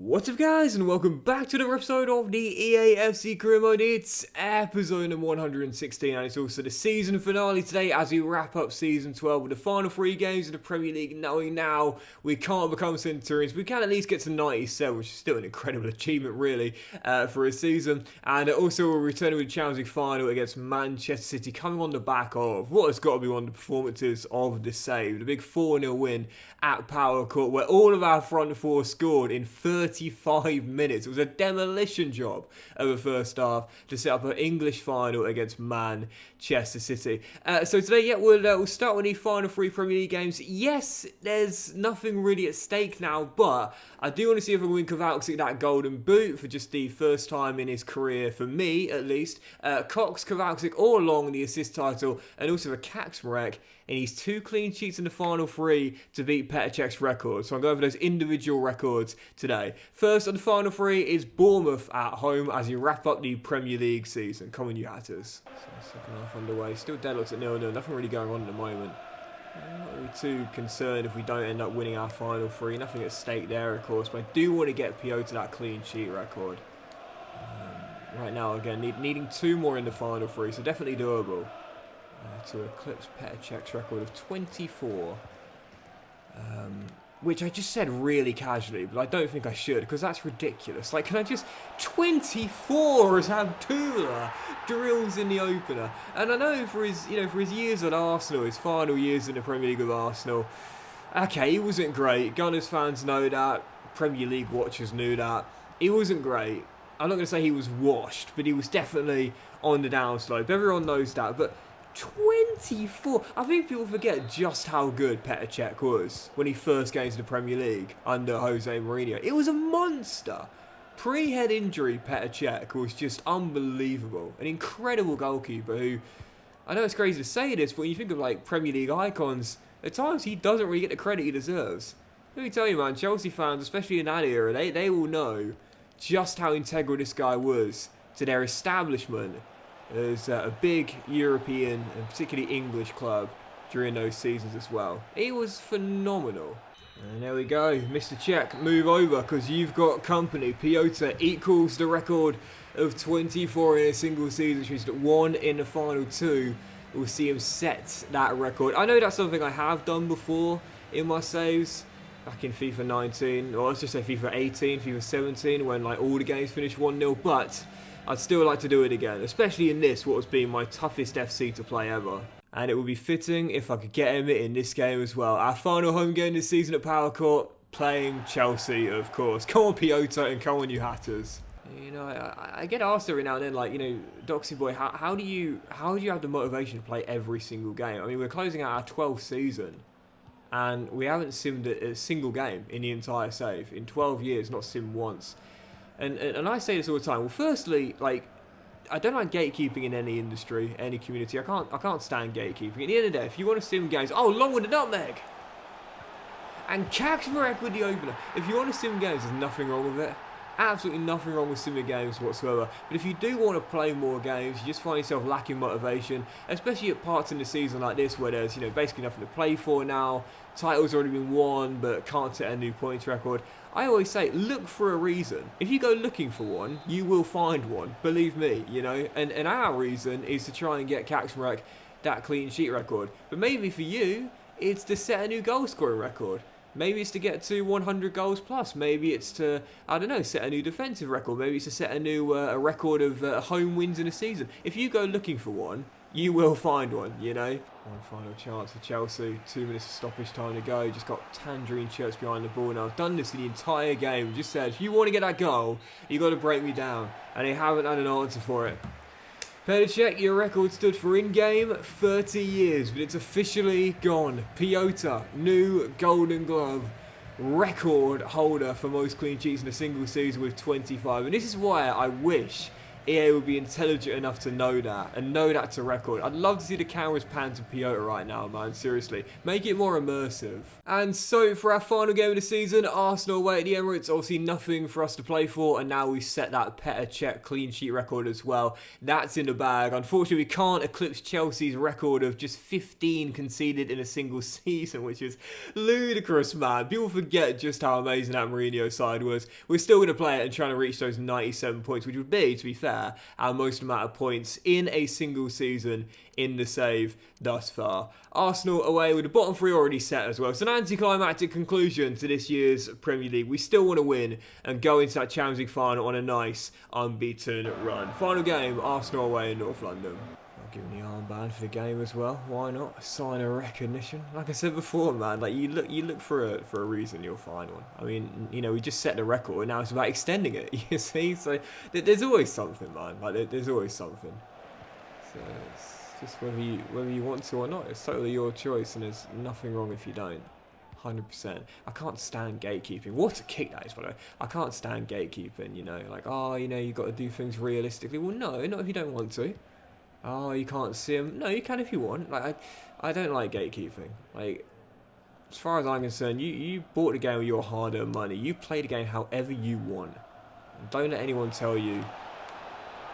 What's up guys, and welcome back to another episode of the EA FC Career Mode. It's episode number 116 and it's also the season finale today as we wrap up season 12 with the final 3 games of the Premier League, knowing now we can't become Centurions. We can at least get to 97, which is still an incredible achievement really for a season. And also we're returning with the Champions League final against Manchester City, coming on the back of what has got to be one of the performances of the save. The big 4-0 win at Power Court where all of our front four scored in 35 minutes. It was a demolition job of the first half to set up an English final against Manchester City. So today, we'll start with the final 3 Premier League games. Yes, there's nothing really at stake now, but I do want to see if I can win Kowalczyk that golden boot for just the first time in his career, for me at least. Cox, Kowalczyk all along the assist title, and also for Kaczmarek in his 2 clean sheets in the final 3 to beat Petr Cech's record. So I'm going for those individual records today. First on the final 3 is Bournemouth at home as you wrap up the Premier League season. Come on, you Hatters. So second half underway. Still deadlocks at 0-0. Nothing really going on at the moment. I'm not really too concerned if we don't end up winning our final 3. Nothing at stake there, of course. But I do want to get PO to that clean sheet record. Right now, again, needing 2 more in the final 3. So definitely doable. To eclipse Petr Cech's record of 24. Which I just said really casually, but I don't think I should, because that's ridiculous. Like, can I just... 24 as Abdullah drills in the opener. And I know for his years at Arsenal, his final years in the Premier League with Arsenal, okay, he wasn't great. Gunners fans know that. Premier League watchers knew that. He wasn't great. I'm not going to say he was washed, but he was definitely on the downslope. Everyone knows that, but 24. I think people forget just how good Petr Cech was when he first came to the Premier League under Jose Mourinho. It was a monster. Pre-head injury, Petr Cech was just unbelievable. An incredible goalkeeper who, I know it's crazy to say this, but when you think of like Premier League icons, at times he doesn't really get the credit he deserves. Let me tell you, man, Chelsea fans, especially in that era, they will know just how integral this guy was to their establishment as a big European and particularly English club during those seasons as well. He was phenomenal. And there we go, Mr. Cech, move over because you've got company. Piotr equals the record of 24 in a single season, which means that 1 in the final 2 will see him set that record. I know that's something I have done before in my saves, back in FIFA 19, or let's just say FIFA 18, FIFA 17, when like all the games finished 1-0, but I'd still like to do it again, especially in this, what has been my toughest FC to play ever. And it would be fitting if I could get him in this game as well. Our final home game this season at Power Court, playing Chelsea, of course. Come on, Piotr, and come on, you Hatters. You know, I get asked every now and then, like, you know, Doxy boy, how do you have the motivation to play every single game? I mean, we're closing out our 12th season, and we haven't simmed a single game in the entire save. In 12 years, not simmed once. And I say this all the time. Well, firstly, like, I don't like gatekeeping in any industry, any community. I can't stand gatekeeping. At the end of the day, if you want to sim games, long with the nutmeg. And Kaczmarek with the opener. If you want to sim games, there's nothing wrong with it. Absolutely nothing wrong with simming games whatsoever. But if you do want to play more games, you just find yourself lacking motivation, especially at parts in the season like this where there's, basically nothing to play for now. Title's already been won, but can't set a new points record. I always say, look for a reason. If you go looking for one, you will find one. Believe me, And our reason is to try and get Kaczmarek that clean sheet record. But maybe for you, it's to set a new goal scoring record. Maybe it's to get to 100 goals plus. Maybe it's to, set a new defensive record. Maybe it's to set a new a record of home wins in a season. If you go looking for one, you will find one, One final chance for Chelsea. 2 minutes of stoppage time to go. Just got tangerine shirts behind the ball now. I've done this for the entire game. Just said, if you want to get that goal, you got to break me down. And they haven't had an answer for it. Petr Cech, your record stood for in-game 30 years, but it's officially gone. Piotr, new Golden Glove record holder for most clean sheets in a single season with 25. And this is why I wish EA would be intelligent enough to know that and know that's a record. I'd love to see the cameras pan to Piotr right now, man. Seriously, make it more immersive. And so for our final game of the season, Arsenal away at the Emirates. Obviously nothing for us to play for, and now we set that Petr Cech clean sheet record as well. That's in the bag. Unfortunately, we can't eclipse Chelsea's record of just 15 conceded in a single season, which is ludicrous, man. People forget just how amazing that Mourinho side was. We're still going to play it and trying to reach those 97 points, which would be, to be fair, our most amount of points in a single season in the save thus far. Arsenal away with the bottom three already set as well. It's an anticlimactic conclusion to this year's Premier League. We still want to win and go into that Champions League final on a nice unbeaten run. Final game, Arsenal away in North London. I'll give him the armband for the game as well. Why not? A sign of recognition. Like I said before, man, like you look for a reason, you'll find one. I mean, you know, we just set the record and now it's about extending it. You see, so there's always something, man. Like there's always something. So it's just whether you want to or not. It's totally your choice, and there's nothing wrong if you don't. 100%. I can't stand gatekeeping. What a kick that is, by the way. I can't stand gatekeeping. You know, like, oh, you know, you got to do things realistically. Well, no, not if you don't want to. Oh, you can't see them. No, you can if you want. Like, I don't like gatekeeping. Like, as far as I'm concerned, you bought the game with your hard-earned money. You play the game however you want. And don't let anyone tell you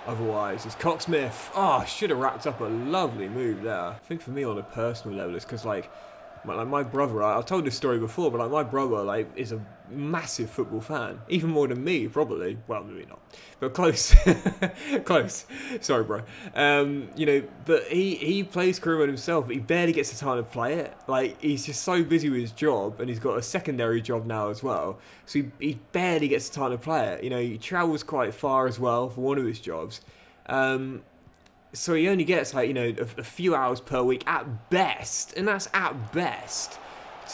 otherwise. It's Cocksmith. Oh, should have wrapped up a lovely move there. I think for me on a personal level, it's because, like my brother, I've told this story before, but like my brother, like, is a massive football fan, even more than me, probably. Well, maybe not, but close. Close. Sorry, bro. You know, but he plays career mode himself, but he barely gets the time to play it. Like, he's just so busy with his job, and he's got a secondary job now as well, so he barely gets the time to play it. You know, he travels quite far as well for one of his jobs. So he only gets, like, you know, a few hours per week at best, and that's at best,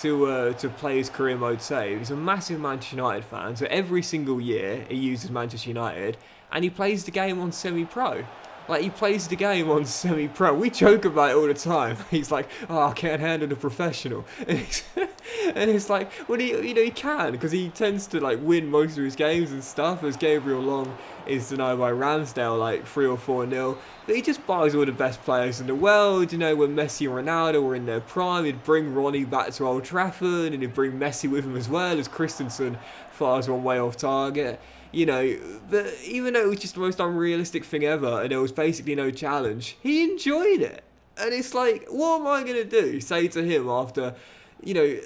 to play his career mode save. He's a massive Manchester United fan, so every single year he uses Manchester United, and he plays the game on semi-pro. Like, he plays the game on semi-pro. We joke about it all the time. He's like, oh, I can't handle the professional. And it's like, well, you know, he can, because he tends to, like, win most of his games and stuff, as Gabriel Long is denied by Ramsdale, like, 3 or 4-0. But he just buys all the best players in the world. You know, when Messi and Ronaldo were in their prime, he'd bring Ronnie back to Old Trafford, and he'd bring Messi with him as well, as Christensen fires one way off target. You know, but even though it was just the most unrealistic thing ever, and there was basically no challenge, he enjoyed it. And it's like, what am I going to do? Say to him after, you know,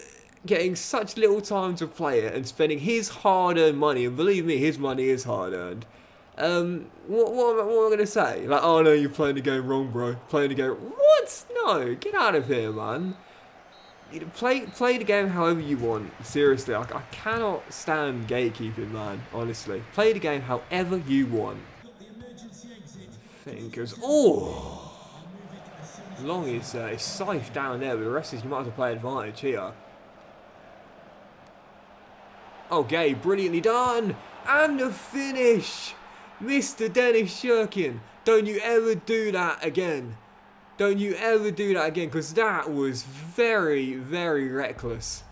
getting such little time to play it and spending his hard-earned money, and believe me, his money is hard-earned. What am I going to say? Like, oh no, you're playing the game wrong, bro. Playing the game... What? No, get out of here, man. Play the game however you want. Seriously, I cannot stand gatekeeping, man. Honestly, play the game however you want. Fingers. Oh, Long is safe down there, but the rest is you might have to play advantage here. Okay, brilliantly done, and the finish, Mr. Dennis Shirkin. Don't you ever do that again. Don't you ever do that again, because that was very, very reckless.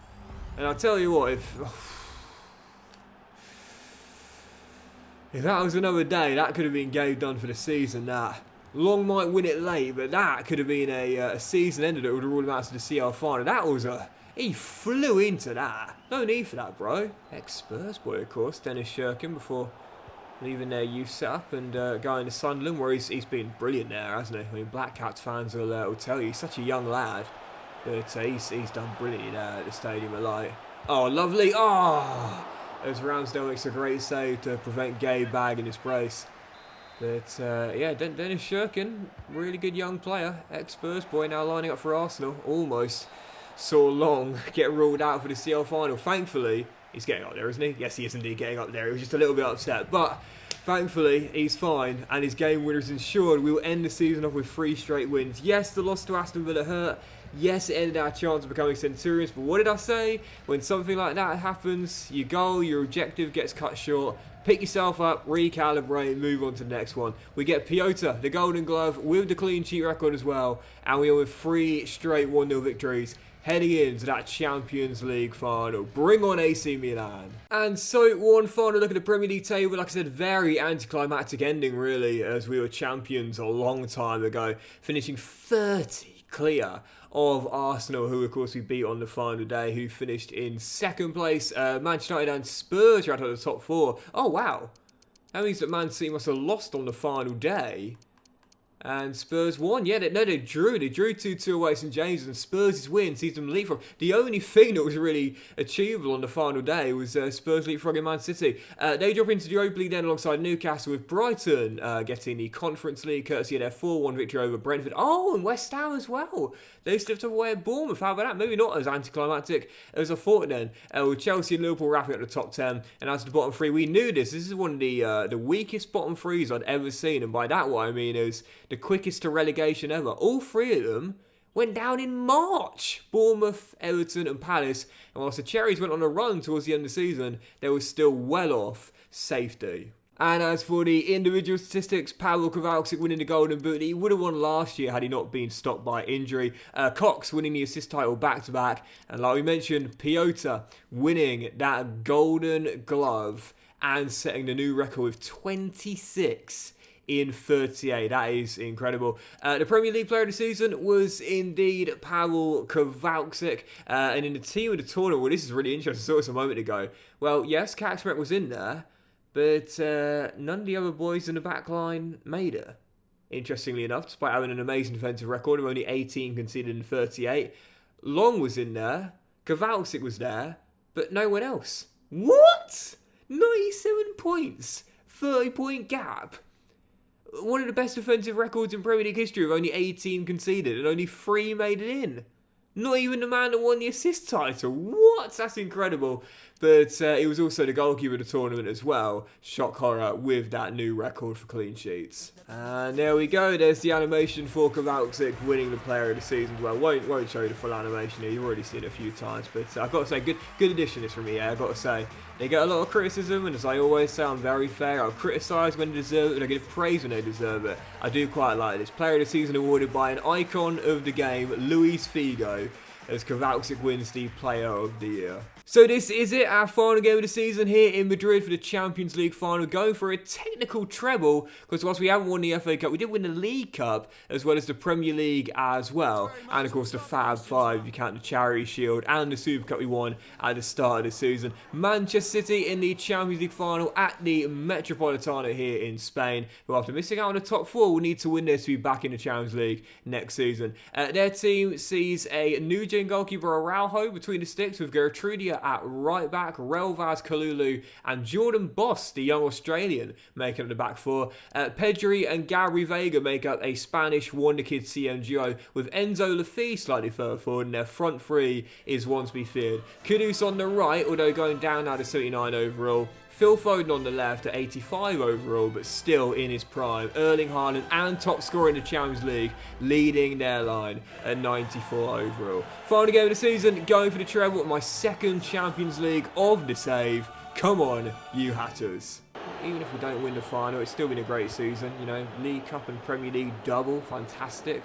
And I'll tell you what, if that was another day, that could have been game done for the season. That Long might win it late, but that could have been a season ender that would have ruled him out to the CL final. That was he flew into that. No need for that, bro. Ex-Spurs boy, of course, Dennis Shirkin, before leaving their youth setup and going to Sunderland, where he's been brilliant there, hasn't he? I mean, Black Cats fans will tell you, he's such a young lad, but he's done brilliantly there at the Stadium of Light. Oh, lovely! Oh, as Ramsdale makes a great save to prevent Gabe bagging his brace. But yeah, Dennis Shirkin, really good young player, ex-Spurs boy, now lining up for Arsenal. Almost saw Long get ruled out for the CL final. Thankfully, he's getting up there, isn't he? Yes, he is indeed getting up there. He was just a little bit upset. But thankfully, he's fine. And his game winner is ensured. We will end the season off with 3 straight wins. Yes, the loss to Aston Villa hurt. Yes, it ended our chance of becoming Centurions. But what did I say? When something like that happens, your goal, your objective gets cut short. Pick yourself up, recalibrate, move on to the next one. We get Piotr, the Golden Glove, with the clean sheet record as well. And we are with 3 straight 1-0 victories, heading into that Champions League final. Bring on AC Milan. And so one final look at the Premier League table. Like I said, very anticlimactic ending really, as we were champions a long time ago, finishing 30 clear of Arsenal, who of course we beat on the final day, who finished in second place. Manchester United and Spurs are out of the top 4. Oh wow, that means that Man City must have lost on the final day. And Spurs won. Yeah, they drew. They drew 2-2 away at St James's, and Spurs' win sees them leapfrog. The only thing that was really achievable on the final day was Spurs leapfrogging Man City. They drop into the Europa League then alongside Newcastle, with Brighton getting the Conference League courtesy of their 4-1 victory over Brentford. Oh, and West Ham as well. They slipped away at Bournemouth. How about that? Maybe not as anticlimactic as I thought then. With Chelsea and Liverpool wrapping up the top 10. And as to the bottom 3, we knew this. This is one of the weakest bottom 3s I'd ever seen. And by that, what I mean is the quickest to relegation ever. All 3 of them went down in March. Bournemouth, Everton and Palace. And whilst the Cherries went on a run towards the end of the season, they were still well off safety. And as for the individual statistics, Pavel Kowalczyk winning the Golden Boot. He would have won last year had he not been stopped by injury. Cox winning the assist title back-to-back. And like we mentioned, Piotr winning that Golden Glove and setting the new record with 26 in 38. That is incredible. The Premier League Player of the Season was indeed Pavel Kowalczyk. And in the team of the tournament, well, this is really interesting. I saw this a moment ago. Well, yes, Kaczmarek was in there, but none of the other boys in the back line made it. Interestingly enough, despite having an amazing defensive record of only 18 conceded in 38. Long was in there, Kowalczyk was there, but no one else. What? 97 points, 30-point gap. One of the best defensive records in Premier League history, with only 18 conceded and only 3 made it in. Not even the man that won the assist title. What? That's incredible. But it was also the goalkeeper of the tournament as well. Shock horror with that new record for clean sheets. And there we go. There's the animation for Kowalczyk winning the Player of the Season as well. Won't show you the full animation here. You've already seen it a few times. But I've got to say, good addition this from me. I've got to say, they get a lot of criticism. And as I always say, I'm very fair. I'll criticise when they deserve it, and I give praise when they deserve it. I do quite like this. Player of the Season awarded by an icon of the game, Luis Figo, as Kowalczyk wins the Player of the Year. So this is it, our final game of the season here in Madrid for the Champions League final, going for a technical treble, because whilst we haven't won the FA Cup, we did win the League Cup, as well as the Premier League as well, and of course the Fab Five, if you count the Charity Shield, and the Super Cup we won at the start of the season. Manchester City in the Champions League final at the Metropolitano here in Spain, who after missing out on the top 4 will need to win this to be back in the Champions League next season. Their team sees a new-gen goalkeeper Araujo between the sticks, with Gertrudia at right back, Relvas Kalulu and Jordan Boss, the young Australian, making up the back 4. Pedri and Gabri Vega make up a Spanish wonder kid CMGO, with Enzo Laffi slightly further forward, and their front 3 is one to be feared. Kudus on the right, although going down now to 79 overall. Phil Foden on the left at 85 overall, but still in his prime. Erling Haaland and top scorer in the Champions League, leading their line at 94 overall. Final game of the season, going for the treble, my second Champions League of the save. Come on, you Hatters. Even if we don't win the final, it's still been a great season. You know, League Cup and Premier League double, fantastic.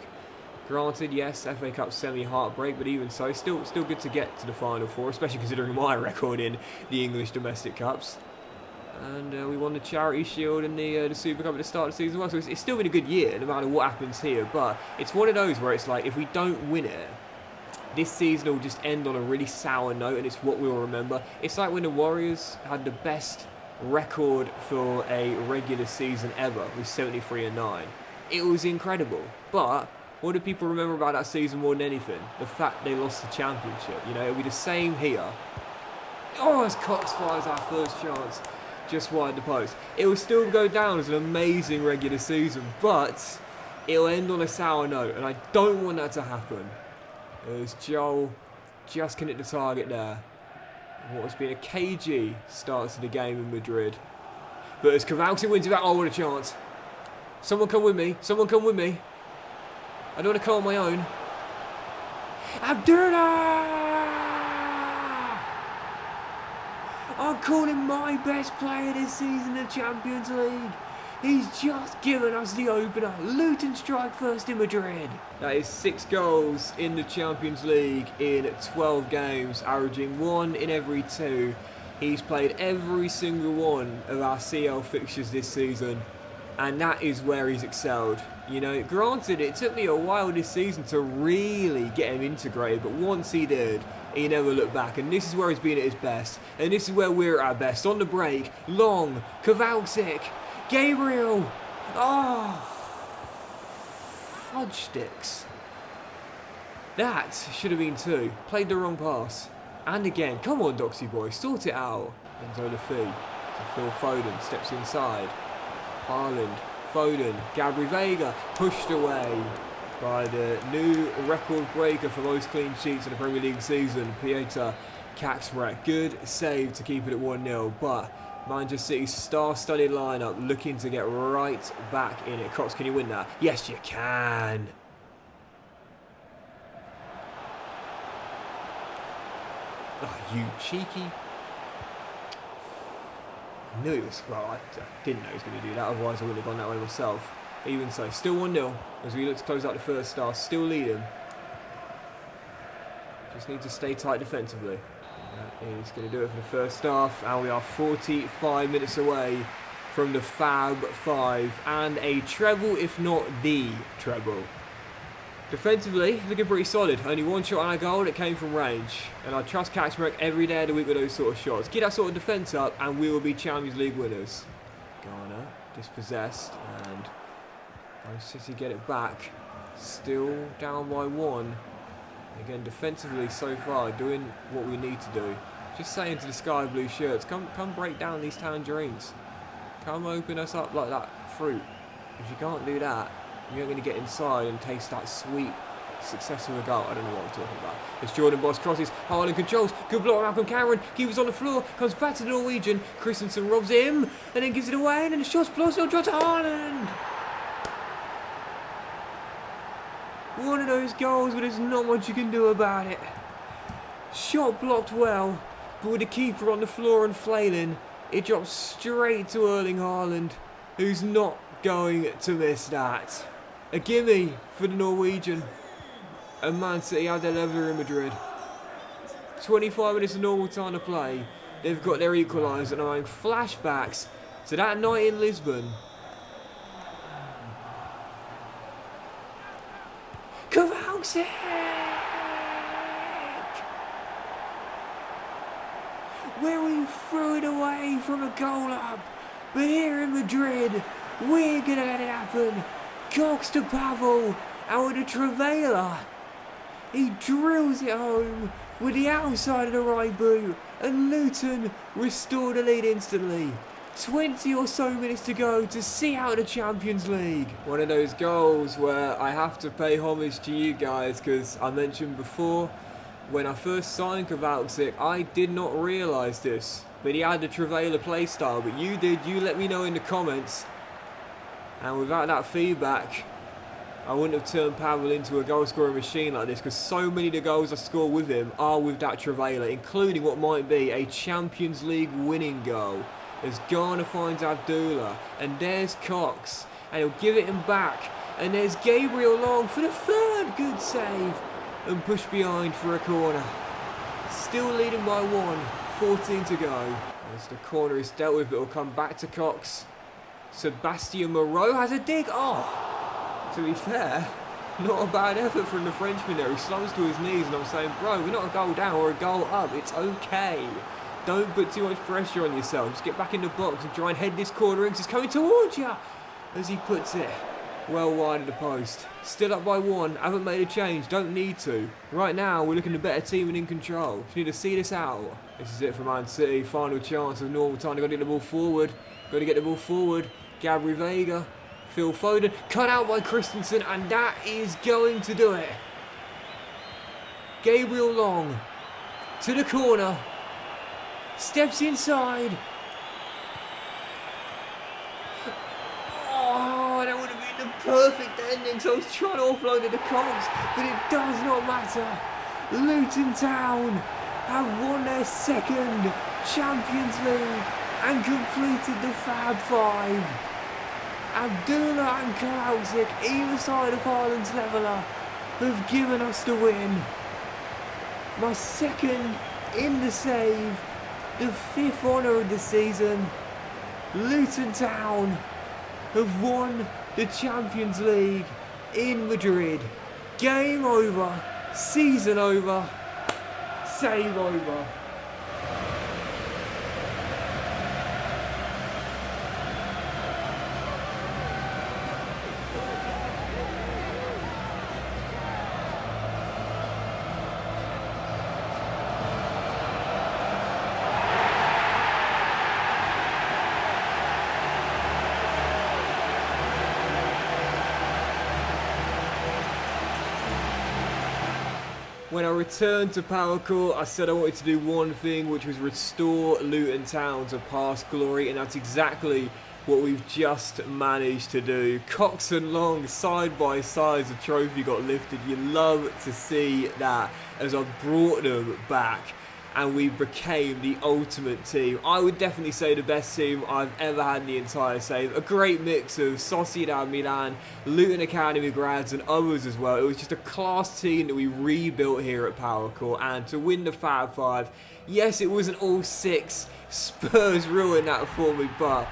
Granted, yes, FA Cup semi-heartbreak, but even so, still good to get to the Final Four, especially considering my record in the English domestic cups. And we won the Charity Shield and the Super Cup at the start of the season as well. So it's still been a good year, no matter what happens here. But it's one of those where it's like, if we don't win it, this season will just end on a really sour note, and it's what we'll remember. It's like when the Warriors had the best record for a regular season ever, with 73-9. It was incredible. But what do people remember about that season more than anything? The fact they lost the championship. You know, it'll be the same here. Oh, as Cox fires our first chance just wide the post. It will still go down as an amazing regular season, but it'll end on a sour note, and I don't want that to happen. As Joel just can hit the target there. What has been a cagey start to the game in Madrid. But as Kowalczyk wins it back, oh, what a chance. Someone come with me. Someone come with me. I don't want to come on my own. Abdullah! I'm calling my best player this season in the Champions League. He's just given us the opener. Luton strike first in Madrid. That is 6 goals in the Champions League in 12 games, averaging 1 in every 2. He's played every single one of our CL fixtures this season, and that is where he's excelled. You know, granted, it took me a while this season to really get him integrated, but once he did, he never looked back, and this is where he's been at his best, and this is where we're at our best. On the break, Long, Kowalczyk, Gabriel, fudge sticks. That should have been 2. Played the wrong pass. And again, come on Doxy boy, sort it out. Enzo Lafay, Phil Foden, steps inside. Haaland, Foden, Gabri Veiga, pushed away by the new record breaker for most clean sheets in the Premier League season, Piotr Kaczmarek. Good save to keep it at 1-0, but Manchester City's star-studded lineup looking to get right back in it. Cox, can you win that? Yes, you can. Oh, you cheeky. I knew it was, well, I didn't know he was going to do that, otherwise I would have gone that way myself. Even so, still 1-0 as we look to close out the first half, still leading. Just need to stay tight defensively. That is going to do it for the first half, and we are 45 minutes away from the Fab 5 and a treble, if not the treble. Defensively, looking pretty solid. Only 1 shot on a goal that came from range. And I trust Kaczmarek every day of the week with those sort of shots. Get that sort of defence up and we will be Champions League winners. Ghana, dispossessed, and City get it back. Still down by 1. Again, defensively so far, doing what we need to do. Just saying to the sky blue shirts, come break down these tangerines. Come open us up like that fruit. If you can't do that, you're going to get inside and taste that sweet success of a goal. I don't know what I'm talking about. It's Jordan Boss crosses, Haaland controls, good block from Malcolm Cameron, keeps on the floor, comes back to the Norwegian, Christensen robs him, and then gives it away, and then the shot's blocked, still drawn to Haaland! One of those goals where there's not much you can do about it. Shot blocked well, but with the keeper on the floor and flailing, it drops straight to Erling Haaland, who's not going to miss that. A gimme for the Norwegian. And Man City had their leveller in Madrid. 25 minutes of normal time to play. They've got their equaliser and are having flashbacks to that night in Lisbon. Kowalczyk! Where we threw it away from a goal up. But here in Madrid, we're going to let it happen. Cox to Pavel, and with a Travailer, he drills it home with the outside of the right boot, and Luton restore the lead instantly. 20 or so minutes to go to see out the Champions League. One of those goals where I have to pay homage to you guys, because I mentioned before, when I first signed Kowalczyk, I did not realise this, but he had the Travailer play style, but you did. You let me know in the comments. And without that feedback, I wouldn't have turned Pavel into a goal-scoring machine like this, because so many of the goals I score with him are with that Travailer, including what might be a Champions League winning goal. As Ghana finds Abdullah, and there's Cox, and he'll give it him back, and there's Gabriel Long for the 3rd good save, and push behind for a corner. Still leading by 1, 14 to go. As the corner is dealt with, it will come back to Cox. Sebastian Moreau has a dig. Oh, to be fair, not a bad effort from the Frenchman there. He slumps to his knees, and I'm saying, bro, we're not a goal down or a goal up. It's okay. Don't put too much pressure on yourself. Just get back in the box and try and head this corner in, 'cause it's coming towards you. As he puts it well wide of the post. Still up by 1. Haven't made a change. Don't need to. Right now, we're looking a better team and in control. Just need to see this out. This is it for Man City. Final chance of normal time. They've got to get the ball forward. Got to get the ball forward. Gabri Veiga, Phil Foden, cut out by Christensen, and that is going to do it. Gabriel Long to the corner, steps inside. Oh, that would have been the perfect ending, so I was trying to offload it to Cox, but it does not matter. Luton Town have won their 2nd Champions League and completed the Fab 5. Abdullah and Karadzic, either side of Haaland's leveller, have given us the win. My second in the save, the 5th honour of the season. Luton Town have won the Champions League in Madrid. Game over, season over, save over. When I returned to Power Court, I said I wanted to do one thing, which was restore Luton Town to past glory, and that's exactly what we've just managed to do. Cox and Long, side by side, the trophy got lifted. You love to see that as I brought them back and we became the ultimate team. I would definitely say the best team I've ever had in the entire save. A great mix of Sociedad Milan, Luton Academy grads and others as well. It was just a class team that we rebuilt here at Power Court, and to win the Fab Five, yes, it wasn't all 6. Spurs ruined that for me, but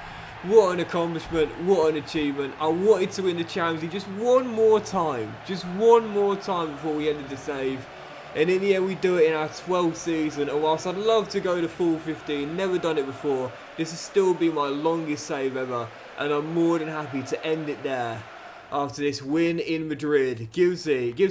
what an accomplishment, what an achievement. I wanted to win the Champions League just one more time before we ended the save. And in the end, we do it in our 12th season. And whilst I'd love to go to full 15, never done it before, this has still been my longest save ever. And I'm more than happy to end it there. After this win in Madrid, gives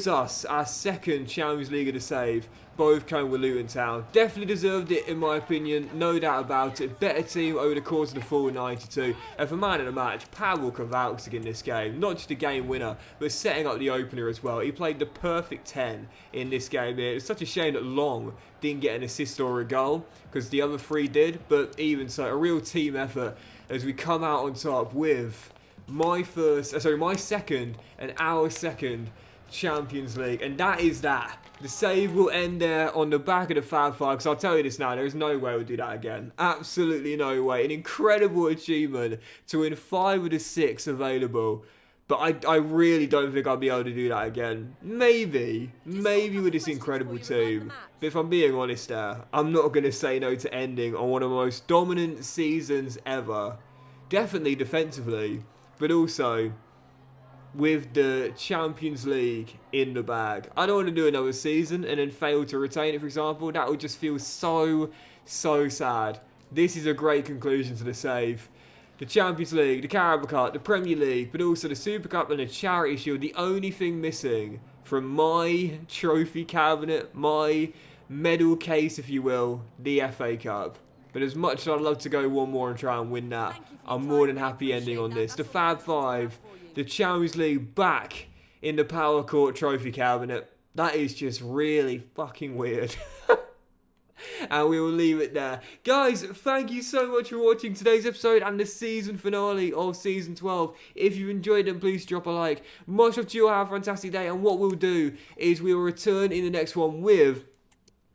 us our second Champions League of the save. Both came with Luton Town. Definitely deserved it in my opinion, no doubt about it. Better team over the course of the full 92. And for man of the match, Pavel Kowalczyk in this game. Not just a game winner, but setting up the opener as well. He played the perfect 10 in this game here. It's such a shame that Long didn't get an assist or a goal, because the other 3 did. But even so, a real team effort as we come out on top with my second and our second Champions League. And that is that. The save will end there on the back of the Fab Five, because I'll tell you this now, there is no way we'll do that again. Absolutely no way. An incredible achievement to win 5 of the 6 available. But I really don't think I'll be able to do that again. Maybe with this incredible team. But if I'm being honest there, I'm not going to say no to ending on one of the most dominant seasons ever. Definitely defensively, but also with the Champions League in the bag. I don't want to do another season and then fail to retain it, for example. That would just feel so sad. This is a great conclusion to the save. The Champions League, the Carabao Cup, the Premier League, but also the Super Cup and the Charity Shield. The only thing missing from my trophy cabinet, my medal case, if you will, the FA Cup. But as much as I'd love to go one more and try and win that, I'm more than happy ending on this. The Fab Five, the Champions League back in the Power Court trophy cabinet. That is just really fucking weird. And we will leave it there. Guys, thank you so much for watching today's episode and the season finale of Season 12. If you've enjoyed it, please drop a like. Much love to you all. Have a fantastic day. And what we'll do is we will return in the next one with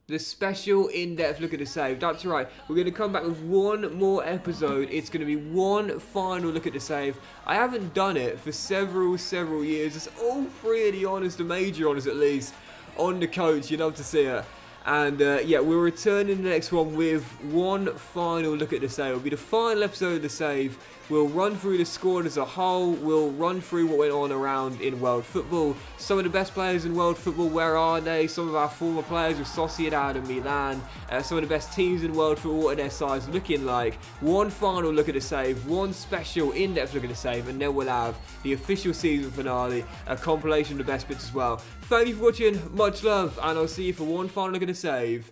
the special in-depth look at the save. That's right, we're going to come back with one more episode. It's going to be one final look at the save. I haven't done it for several years. It's all 3 of the honours, the major honours at least, on the coach. You'd love to see it. And yeah, we'll return in the next one with one final look at the save. It'll be the final episode of the save. We'll run through the squad as a whole. We'll run through what went on around in world football. Some of the best players in world football, where are they? Some of our former players with Sociedad and Milan. Some of the best teams in world football, what are their sides looking like? One final look at the save. One special in-depth look at the save. And then we'll have the official season finale. A compilation of the best bits as well. Thank you for watching. Much love. And I'll see you for one final look at the save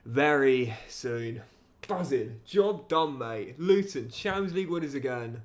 very soon. Buzzing. Job done, mate. Luton, Champions League winners again.